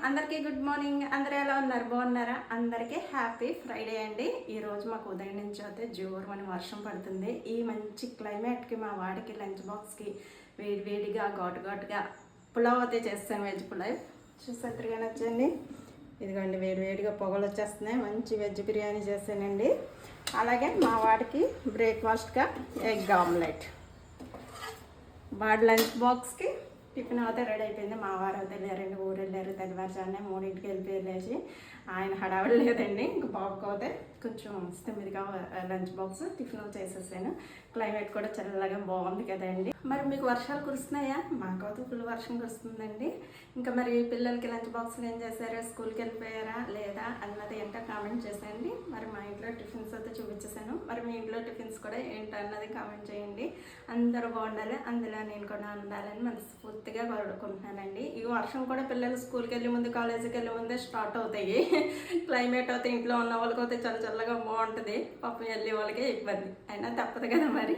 అందరికీ good morning. అందరూ ఎలా ఉన్నారు? బాగున్నారా? అందరికీ హ్యాపీ ఫ్రైడే అండి. ఈరోజు మాకు ఉదయం నుంచి అయితే జోరుమని వర్షం పడుతుంది. ఈ మంచి క్లైమేట్కి మా వాడికి లంచ్ బాక్స్కి వేడిగా ఘాటుగా పులావ్ అయితే చేస్తాను. వెజ్ పులావ్ చూసేద్దరుగా నచ్చండి. ఇదిగోండి వేడిగా పొగలు వచ్చేస్తున్నాయి. మంచి వెజ్ బిర్యానీ చేశానండి. అలాగే మా వాడికి బ్రేక్ఫాస్ట్గా ఎగ్ ఆమ్లెట్. వాడి లంచ్ బాక్స్కి టిఫిన్ అయితే రెడీ అయిపోయింది. మా వారు అయితే వెళ్ళారండి, ఊరు వెళ్ళారు. తెల్లవారుజామునే 3ంటికి వెళ్ళేసి ఆయన హడావిడి లేదండి. ఇంక బాబుకి అయితే కొంచెం స్థిమిదిగా లంచ్ బాక్స్ టిఫిన్ చేసేసాను. క్లైమేట్ కూడా చల్లగా బాగుంది కదండి. మరి మీకు వర్షాలు కురుస్తున్నాయా? మాకైతే ఫుల్ వర్షం కురుస్తుందండి. ఇంకా మరి పిల్లలకి లంచ్ బాక్స్లు ఏం చేశారు? స్కూల్కి వెళ్ళిపోయారా లేదా అన్నది ఏంటో కామెంట్ చేసేయండి. మరి మా ఇంట్లో టిఫిన్స్ అయితే చూపించేసాను. మరి మీ ఇంట్లో టిఫిన్స్ కూడా ఏంటో అన్నది కామెంట్ చేయండి. అందరూ బాగుండాలి, అందులో నేను కూడా ఉండాలని మనస్ఫూర్తిగా కోరుకుంటున్నానండి. ఈ వర్షం కూడా పిల్లలు స్కూల్కి వెళ్ళే ముందు కాలేజీకి వెళ్ళే ముందే స్టార్ట్ అవుతాయి. క్లైమేట్ అయితే ఇంట్లో ఉన్న వాళ్ళకి అయితే చల్లగా బాగుంటుంది. పాపం వెళ్ళే వాళ్ళకే ఇబ్బంది అయినా తప్పదు కదా మరి.